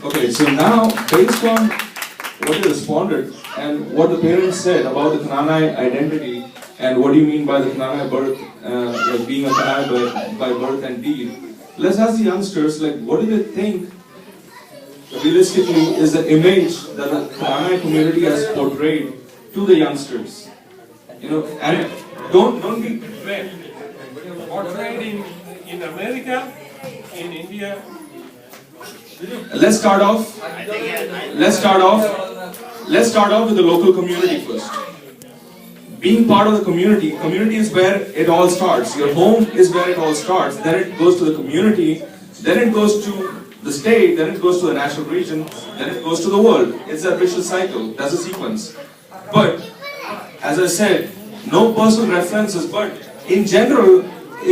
Okay, so now, based on what you responded and what the parents said about the Kananai identity and what do you mean by the Kananai birth, like being a Kananai by birth and deed, let's ask the youngsters, like, what do they think realistically is the image that the Kananai community has portrayed to the youngsters? You know, and don't be portrayed in America, in India. Let's start off with the local community first. Being part of the community is where it all starts. Your home is where it all starts. Then it goes to the community, then it goes to the state, then it goes to the national region, then it goes to the world. It's a vicious cycle. That's a sequence. But, as I said, no personal references, but in general,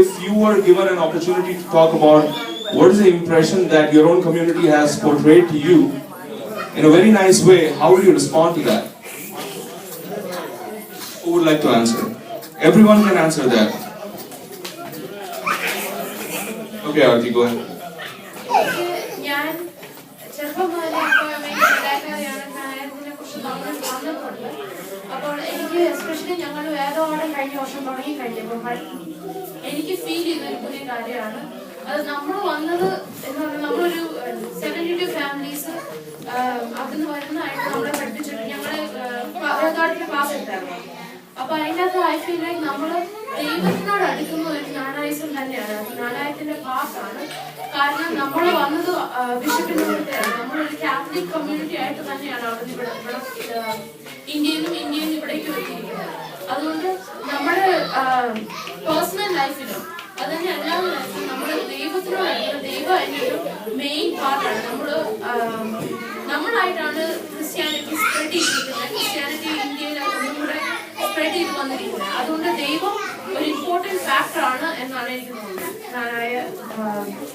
if you were given an opportunity to talk about what is the impression that your own community has portrayed to you in a very nice way, how would you respond to that? Who would like to answer? Everyone can answer that. Okay, Aarti, go ahead. Especially ഞങ്ങൾ വേറെ order കഴിഞ്ഞ വർഷം തുടങ്ങി കഴിഞ്ഞപ്പോൾ എനിക്ക് feel ചെയ്തൊരു പുതിയ കാര്യമാണ്. അത് നമ്മൾ വന്നത് എന്ന് പറഞ്ഞാൽ നമ്മളൊരു 72 ഫാമിലീസ് അവിടുന്ന് വരുന്നതായിട്ട് നമ്മളെ പഠിപ്പിച്ചിട്ട് ഞങ്ങളെ പാലക്കാടിന്റെ ക്ലാസ് എടുത്തായിരുന്നു. അപ്പൊ അതിനകത്ത് ഐ ഫീൽ ലൈക്ക് നമ്മൾ ദൈവത്തിനോട് അടുക്കുന്ന ഒരു ജ്ഞാനായുസം തന്നെയാണ്. ജ്ഞാനായത്തിന്റെ പാർട്ടാണ്. കാരണം നമ്മൾ വന്നത് ബിഷപ്പിന്റെ കൂടെയാണ്. നമ്മളൊരു കാത്തലിക് കമ്മ്യൂണിറ്റി ആയിട്ട് തന്നെയാണ് അവിടെ ഇവിടെ ഇന്ത്യയിലും ഇവിടേക്കും എത്തിയിരിക്കുന്നത്. അതുകൊണ്ട് നമ്മുടെ പേഴ്സണൽ ലൈഫിലും അതന്നെ അല്ലാതെ ലൈഫിലും നമ്മുടെ ദൈവത്തിനോട് ദൈവം അതിൻ്റെ ഒരു മെയിൻ പാർട്ടാണ്. നമ്മളായിട്ടാണ് ക്രിസ്ത്യാനിറ്റി സ്പ്രെഡ് ചെയ്തിരിക്കുന്നത്. ക്രിസ്ത്യാനിറ്റി ഇന്ത്യയിൽ ഒന്നും കൂടെ സ്പ്രെഡ് ചെയ്ത് വന്നിരിക്കുന്നത്. അതുകൊണ്ട് ദൈവം ഒരു ഇമ്പോർട്ടന്റ് ഫാക്ടറാണ് എന്നാണ് എനിക്ക് തോന്നുന്നത്.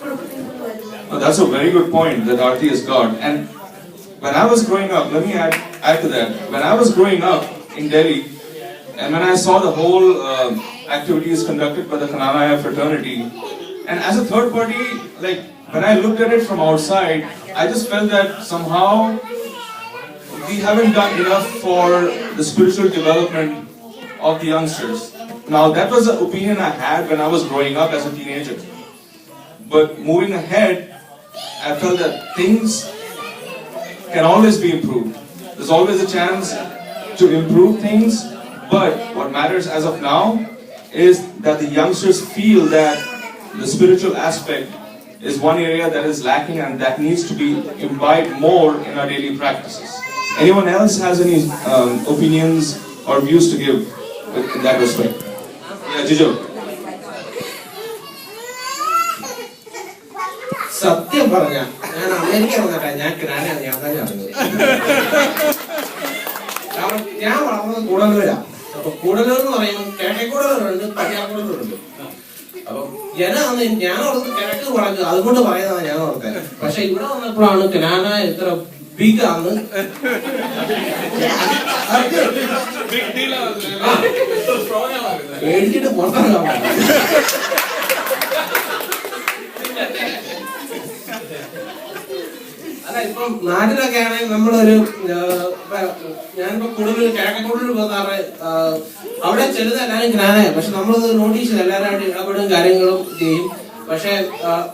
കുടുംബത്തിൽ നിന്ന് വരുന്നത്. That's a very good point that Aarti is God. And when I was growing up, let me add to that. When I was growing up in Delhi, and when I saw the whole activities conducted by the Kananaya fraternity, and as a third party, like when I looked at it from outside, I just felt that somehow we haven't done enough for the spiritual development of the youngsters. Now that was the opinion I had when I was growing up as a teenager. But moving ahead, I felt that things can always be improved. There's always a chance to improve things, but what matters as of now is that the youngsters feel that the spiritual aspect is one area that is lacking and that needs to be imbibed more in our daily practices. Anyone else has any opinions or views to give in that respect? Yeah, Jijo. സത്യം പറഞ്ഞ ഞാൻ America വന്നിട്ടാ ഞാൻ കിടാനാണ് ഞാൻ തന്നെ അറിഞ്ഞത്. കാരണം ഞാൻ വളർന്നത് കൂടലൂരാണ്. അപ്പൊ കൂടലൂർ എന്ന് പറയുമ്പോൾ കിഴക്കൂടലുണ്ട്, പടിയാക്കൂടലുണ്ട്. അപ്പൊ ജനാന്ന് ഞാൻ ഓർത്ത് കിഴക്ക് പറഞ്ഞു, അതുകൊണ്ട് പറയുന്നതാണ് ഞാൻ ഓർത്തത്. പക്ഷെ ഇവിടെ വന്നപ്പോഴാണ് കിടാന എത്ര ബിഗ് ആണ് മേടിച്ചിട്ട് പുറത്തിറങ്ങാൻ. അല്ല, ഇപ്പം നാട്ടിലൊക്കെ ആണെങ്കിൽ നമ്മളൊരു ഞാനിപ്പോ കൂടുതൽ കിഴക്കൂടലിൽ പോകുന്ന അവിടെ ചെല്ലുന്ന എല്ലാവരും ജ്ഞാനായ, പക്ഷെ നമ്മളത് നോട്ടീസ് എല്ലാവരും ഇടപെടും കാര്യങ്ങളും ചെയ്യും. പക്ഷെ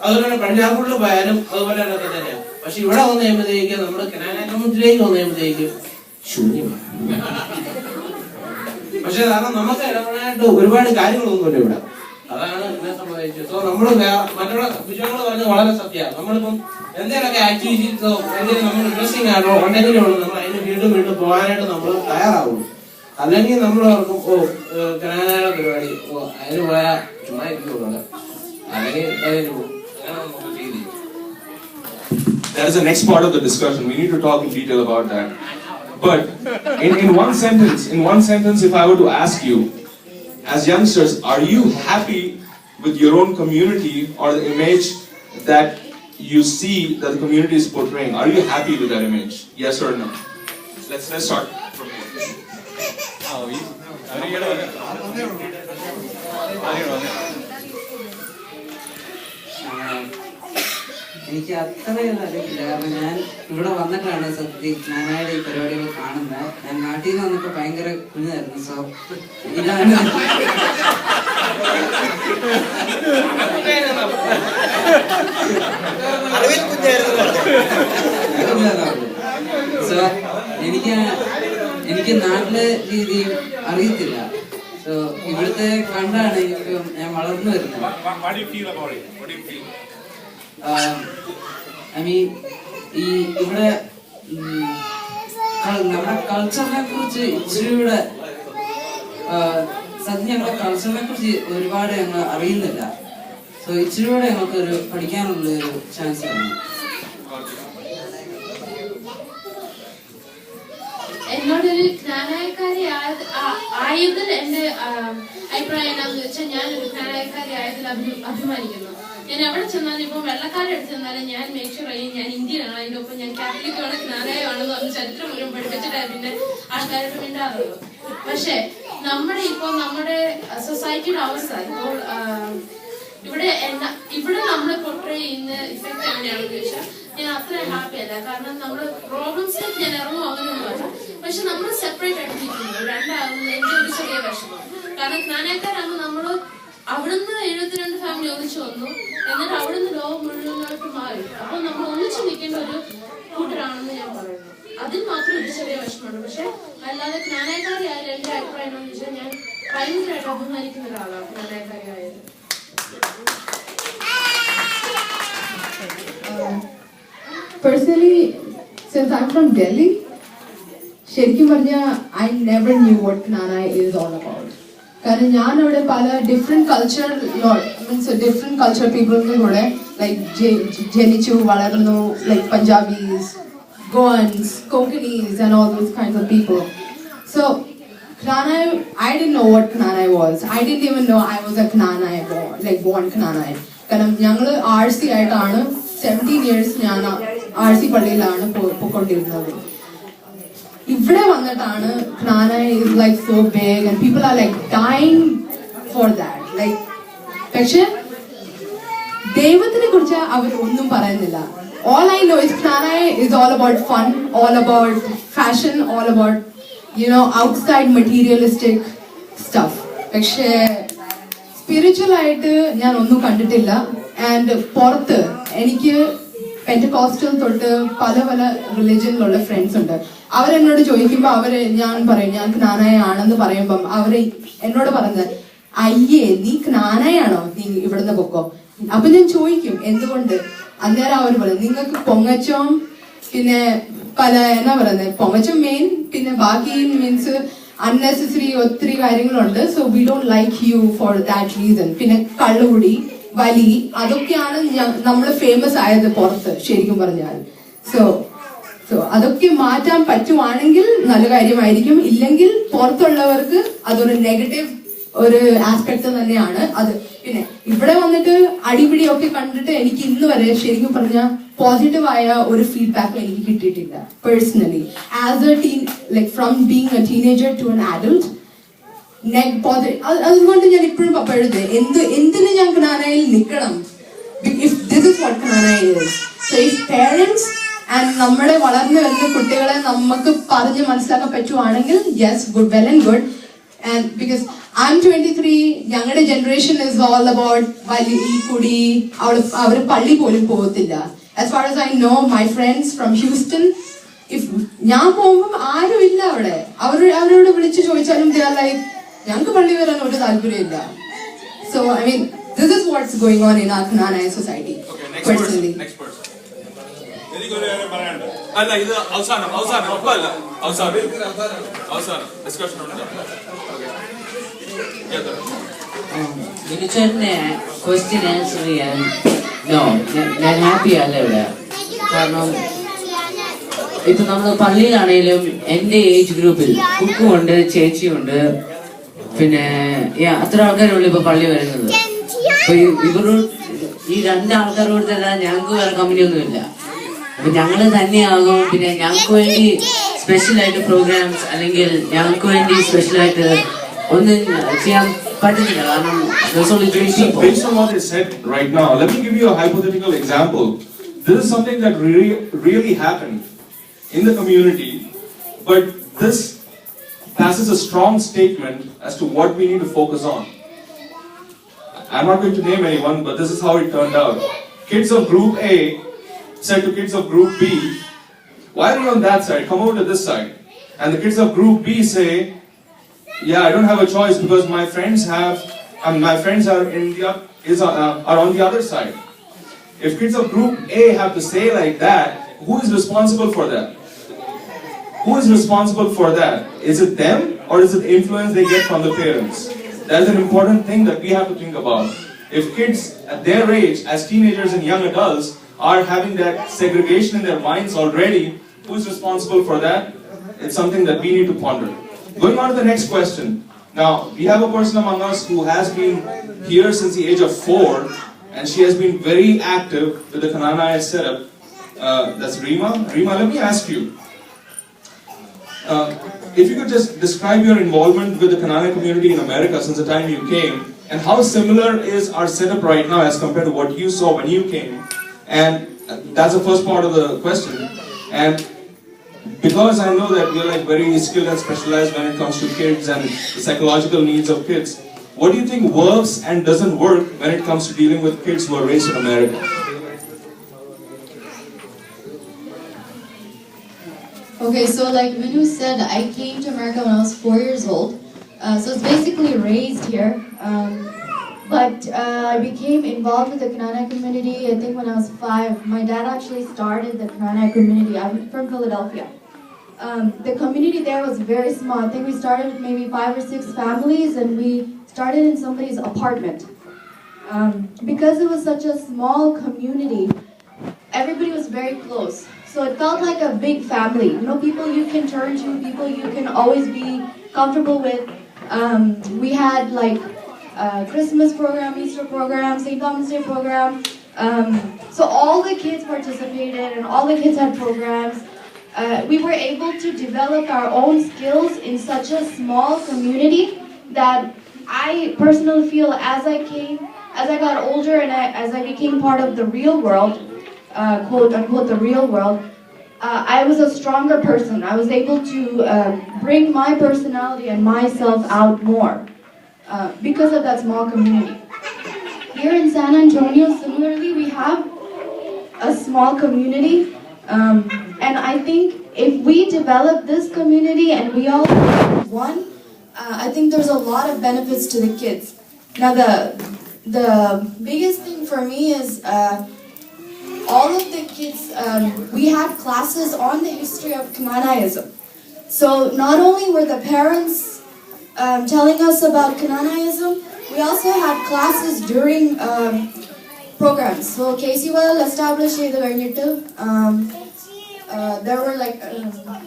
അതുപോലെ പടിഞ്ഞാറൂരിൽ പോയാലും അതുപോലെ ഒക്കെ തന്നെയാണ്. പക്ഷെ ഇവിടെ വന്നു കഴിയുമ്പോഴത്തേക്കും നമ്മുടെ ജ്ഞാന കമ്മ്യൂണിറ്റിയിലേക്ക് വന്നു കഴിയുമ്പോഴത്തേക്കും ശൂന്യമാണ്. പക്ഷെ കാരണം നമുക്ക് ഇടപെടാനായിട്ട് ഒരുപാട് കാര്യങ്ങളൊന്നുമില്ല ഇവിടെ. അതാണ് എന്നെ സംബന്ധിച്ചത്. സോ നമ്മള് മറ്റുള്ള വിഷയങ്ങൾ പറഞ്ഞ് വളരെ സത്യമാണ്. നമ്മളിപ്പം എന്തെങ്കിലുമൊക്കെ ആക്ടിവിറ്റീസോ എന്തെങ്കിലും നമ്മൾ ഡ്രസ്സിംഗ് ആണോ ഉണ്ടെങ്കിലും നമ്മൾ അതിന് വീണ്ടും പോകാനായിട്ട് നമ്മൾ തയ്യാറാവുള്ളൂ. അല്ലെങ്കിൽ നമ്മൾ ഓർക്കും ജ്ഞാനയുടെ പരിപാടി അതിന് പോയാൽ ചുമ്മാ ഇരിക്കുള്ളൂ, അല്ലെങ്കിൽ അതിന് പോകും. അങ്ങനെ നമുക്ക് ഫീൽ ചെയ്യും. That is the next part of the discussion. We need to talk in detail about that. But in one sentence, if I were to ask you, as youngsters, are you happy with your own community or the image that you see that the community is portraying? Are you happy with that image? Yes or no? Let's start from here. എനിക്ക് അത്രയൊന്നും അറിയില്ല. കാരണം ഞാൻ ഇവിടെ വന്നിട്ടാണ് സത്യം ഞാനായിട്ട് ഈ പരിപാടികൾ കാണുന്നത്. ഞാൻ നാട്ടിൽ നിന്ന് വന്നപ്പോൾ ഭയങ്കര കുഞ്ഞായിരുന്നു. സോ ഇതാണ് സോ എനിക്ക് നാട്ടിലെ രീതി അറിയത്തില്ല. സോ ഇവിടുത്തെ കണ്ടാണ് ഞാൻ വളർന്നു വരുന്നത്. ഐ മീൻ ഈ ഇവിടെ നമ്മുടെ കൾച്ചറിനെ കുറിച്ച് ഇച്ചിരി കൂടെ സത്യം ഞങ്ങളുടെ കൾച്ചറിനെ കുറിച്ച് ഒരുപാട് ഞങ്ങൾ അറിയുന്നില്ല. സോ ഇച്ചിരി കൂടെ ഞങ്ങൾക്ക് ഒരു പഠിക്കാനുള്ള ഒരു ചാൻസ് ആണ്. എന്നോടൊരു ജ്ഞാനായക്കാരി ആയതിൽ എന്റെ അഭിപ്രായം എന്താണെന്ന് വെച്ചാൽ ഞാനൊരു ജ്ഞാനായക്കാരി ആയതിൽ അഭിമാനിക്കുന്നു. ഞാൻ എവിടെ ചെന്നാലും ഇപ്പൊ വെള്ളക്കാരെ എടുത്ത് ചെന്നാലും ഞാൻ മേക്ക് ഷുവർ ചെയ്യും ഞാൻ ഇന്ത്യനാണ്, അതിന്റെ ഒപ്പം ഞാൻ കാത്തലിക്കാണ് ജ്ഞാനായമാണെന്ന് പറഞ്ഞ് ചരിത്രം മുഴുവൻ പഠിപ്പിച്ചിട്ട് പിന്നെ ആൾക്കാരോട് മിണ്ടാറുള്ളൂ. പക്ഷെ നമ്മുടെ സൊസൈറ്റിയുടെ അവസ്ഥ ഇപ്പോൾ ഇവിടെ നമ്മൾ പോർട്രേ ചെയ്യുന്ന ഇഫക്റ്റ് എങ്ങനെയാണെന്ന് ചോദിച്ചാൽ ഞാൻ അത്ര ഹാപ്പി അല്ല. കാരണം നമ്മൾ പ്രോബ്ലംസിലേക്ക് ഞാൻ ഇറങ്ങും അങ്ങനെയൊന്നുമല്ല. പക്ഷെ നമ്മൾ സെപ്പറേറ്റ് ആയിട്ട് നിൽക്കുന്നു രണ്ടാകുന്നത് എന്റെ ഒരു ചെറിയ വിഷമം. കാരണം ജ്ഞാനക്കാരാകുമ്പോൾ നമ്മൾ അവിടുന്ന് 72 ഫാമിലി ഒന്നിച്ചു വന്നു, എന്നിട്ട് അവിടുന്ന് ലോകം മുഴുവനായിട്ട് മാറി. അപ്പൊ നമ്മൾ ഒന്നിച്ചു നിൽക്കേണ്ട ഒരു കൂട്ടരാണെന്ന് ഞാൻ പറയുന്നു. അതിൽ മാത്രം ഒരു ചെറിയ വിഷമമാണ്. പക്ഷെ അല്ലാതെ ജ്ഞാനക്കാരി ആയാലും എന്റെ അഭിപ്രായം എന്താണെന്ന് വെച്ചാൽ ഞാൻ ഭയങ്കരമായിട്ട് അഭിമാനിക്കുന്ന ഒരാളാണ് ജ്ഞാനക്കാരി ആയാലും. Personally, since I'm from Delhi, ശരിക്കും പറഞ്ഞാൽ I never knew what Knana is all about. കാരണം ഞാൻ അവിടെ പല different culture means different culture പീപ്പിളിന്റെ കൂടെ ലൈക്ക് ജനിച്ചു വളർന്നു, like Punjabis, Goans, Konkanis and all those kinds of people. So Knana, I didn't know what Knana was. I didn't even know I was a Knana born Knana. കാരണം ഞങ്ങൾ RC ആയിട്ടാണ് 17 years ഞാൻ RC പള്ളിയിലാണ് പോയിക്കൊണ്ടിരുന്നത്. ഇവിടെ വന്നിട്ടാണ് Knana is like so big and people are like dying for that. Like പക്ഷെ ദൈവത്തിനെ കുറിച്ച് അവർ ഒന്നും പറയുന്നില്ല. All I know is Knana is all about fun, all about fashion, all about outside materialistic stuff. പക്ഷേ സ്പിരിച്വൽ ആയിട്ട് ഞാൻ ഒന്നും കണ്ടിട്ടില്ല. ആൻഡ് പുറത്ത് എനിക്ക് പെന്റക്കോസ്റ്റൽ തൊട്ട് പല പല റിലിജനിലുള്ള ഫ്രണ്ട്സ് ഉണ്ട്. അവരെന്നോട് ചോദിക്കുമ്പോൾ ഞാൻ പറയും ഞാൻ ജ്ഞാനായാണെന്ന് പറയുമ്പം അവര് എന്നോട് പറഞ്ഞത് അയ്യേ നീ ജ്ഞാനായാണോ, നീ ഇവിടുന്ന് പൊക്കോ. അപ്പൊ ഞാൻ ചോദിക്കും എന്തുകൊണ്ട്. അന്നേരം അവർ പറയും നിങ്ങൾക്ക് പൊങ്ങച്ചം പിന്നെ പല എന്നാ പറയുന്നത് പൊങ്ങച്ചം മെയിൻ, പിന്നെ ബാക്കി മീൻസ് അൺനെസസറി ഒത്തിരി കാര്യങ്ങളുണ്ട്. So we don't like you for that reason. പിന്നെ കള്ളുകുടി, വലി, അതൊക്കെയാണ് നമ്മൾ ഫേമസ് ആയത് പുറത്ത് ശരിക്കും പറഞ്ഞാൽ. സോ അതൊക്കെ മാറ്റാൻ പറ്റുവാണെങ്കിൽ നല്ല കാര്യമായിരിക്കും. ഇല്ലെങ്കിൽ പുറത്തുള്ളവർക്ക് അതൊരു നെഗറ്റീവ് ഒരു ആസ്പെക്ട് തന്നെയാണ് അത്. പിന്നെ ഇവിടെ വന്നിട്ട് അടിപിടിയൊക്കെ കണ്ടിട്ട് എനിക്ക് ഇന്ന് വരെ ശരിക്കും പറഞ്ഞാൽ പോസിറ്റീവായ ഒരു ഫീഡ്ബാക്ക് എനിക്ക് കിട്ടിയിട്ടില്ല personally. As a like from being a teenager to an adult അതുകൊണ്ട് ഞാൻ ഇപ്പോഴും പപ്പഴുത് എന്തിന് ഞാൻ Knana-യിൽ നിൽക്കണം. If this is what Knana is. So if parents and നമ്മുടെ വളർന്നു വരുന്ന കുട്ടികളെ നമുക്ക് പറഞ്ഞ് മനസ്സിലാക്കാൻ പറ്റുവാണെങ്കിൽ yes, good, well and good. And because I'm 23, ഞങ്ങളുടെ ജനറേഷൻ is all about വലി, കുടി, അവർ പള്ളി പോലും പോകത്തില്ല. As far as I know, my friends from Houston, if ഞാൻ പോകുമ്പോൾ ആരും ഇല്ല അവിടെ. അവരോട് വിളിച്ച് ചോദിച്ചാലും they are like ഞങ്ങൾക്ക് പള്ളി വരാൻ ഒരു താല്പര്യമില്ല. So I mean this is what's going on in our Knana society. Personally. Next person. അല്ല ഇത് അവസാനം ഡിസ്കഷൻ ഉണ്ട്. മിനിച്ചേട്ടനെ ക്വസ്റ്റ്യൻ ആൻസർ ചെയ്യാൻ ഞാൻ ഹാപ്പി അല്ല ഇവിടെ. കാരണം ഇപ്പൊ നമ്മൾ പള്ളിയിലാണേലും എന്റെ ഏജ് ഗ്രൂപ്പിൽ കുക്കുമുണ്ട്, ചേച്ചിയുണ്ട്, പിന്നെ അത്ര ആൾക്കാരുള്ളൂ ഇപ്പൊ പള്ളി വരുന്നത്. അപ്പൊ ഈ രണ്ടാൾക്കാരോട് തന്നെ ഞങ്ങൾക്ക് വേറെ കമ്പനിയൊന്നുമില്ല. അപ്പൊ ഞങ്ങള് തന്നെയാകും. പിന്നെ ഞങ്ങൾക്ക് വേണ്ടി സ്പെഷ്യൽ ആയിട്ട് പ്രോഗ്രാംസ് അല്ലെങ്കിൽ ഞങ്ങൾക്ക് വേണ്ടി സ്പെഷ്യൽ ആയിട്ട് ഒന്നും ചെയ്യാൻ പറ്റുന്നില്ല. കാരണം Based on what they said right now, let me give you a hypothetical example. This is something that really happened in the community, but this passes a strong statement as to what we need to focus on. I'm not going to name anyone, but this is how it turned out. Kids of Group A said to kids of Group B, "Why are you on that side? Come over to this side." And the kids of Group B say, "Yeah, I don't have a choice because my friends are on the other side." If kids of Group A have to say like that, who is responsible for that? Who is responsible for that? Is it them or is it the influence they get from the parents? That's an important thing that we have to think about. If kids at their age, as teenagers and young adults, are having that segregation in their minds already, who is responsible for that? It's something that we need to ponder. Going on to the next question. Now, we have a person among us who has been here since the age of 4, and she has been very active with the Kananaya setup. That's Rima. Rima, let me ask you. If you could just describe your involvement with the Kananaya community in America since the time you came, and how similar is our setup right now as compared to what you saw when you came? And that's the first part of the question. And because I know that you're like very skilled and specialized when it comes to kids and the psychological needs of kids, what do you think works and doesn't work when it comes to dealing with kids who are raised in America? Okay, so like Minu said, I came to America when I was 4 years old. So it's basically raised here. But I became involved with the Kananaya community, I think when I was 5. My dad actually started the Kananaya community. I'm from Philadelphia. The community there was very small. I think we started with maybe 5 or 6 families, and we started in somebody's apartment. Because it was such a small community, everybody was very close. So it felt like a big family. You know, people you can turn to, people you can always be comfortable with. We had like Christmas program, Easter program, St. Thomas Day program. So all the kids participated and all the kids had programs. We were able to develop our own skills in such a small community that I personally feel as I got older and as I became part of the real world, quote unquote the real world, I was a stronger person. I was able to bring my personality and myself out more because of that small community. Here in San Antonio, similarly, we have a small community, and I think if we develop this community and we all become one, I think there's a lot of benefits to the kids. Now, the biggest thing for me is all of the kids, we had classes on the history of Kananaism. So not only were the parents telling us about Kananaism, we also had classes during programs. So KCSSA established there were like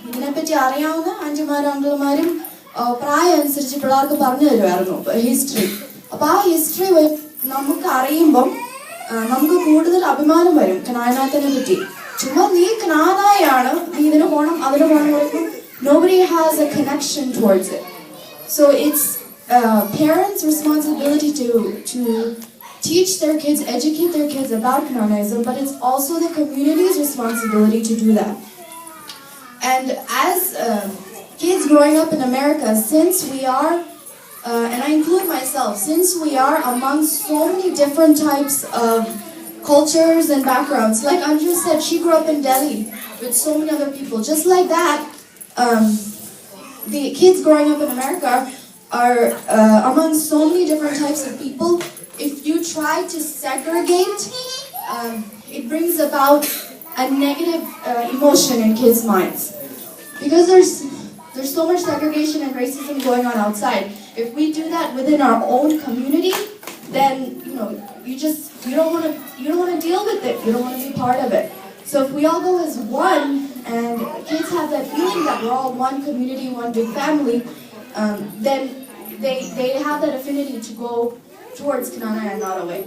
ഇതിനെപ്പറ്റി അറിയാവുന്ന അഞ്ചുമാരും അങ്കിൾമാരും പ്രായം അനുസരിച്ച് പിള്ളേർക്ക് പറഞ്ഞു തരുമായിരുന്നു history. അപ്പോൾ ആ history നമുക്ക് അറിയുമ്പം നമുക്ക് കൂടുതൽ അഭിമാനം വരും കനാനായത്തിനെ പറ്റി. ചുമ്മാ നീ കനാനായാണ്, നീ ഇതിന് പോകണം അതിന് പോകണം പറയുമ്പോൾ nobody has a connection towards it. So it's parents' responsibility to teach their kids, educate their kids about Kananaism, but it's also the community's responsibility to do that. And as kids growing up in America, since we are, and I include myself, since we are among so many different types of cultures and backgrounds, like Anju said, she grew up in Delhi with so many other people. Just like that, the kids growing up in America are among so many different types of people. If you try to segregate, it brings about a negative emotion in kids' minds. Because there's so much segregation and racism going on outside. If we do that within our own community, then you don't want to deal with it. You don't want to be part of it. So if we all go as one, and kids have that feeling that we're all one community, one big family, then they have that affinity to go towards Kananaya and not away.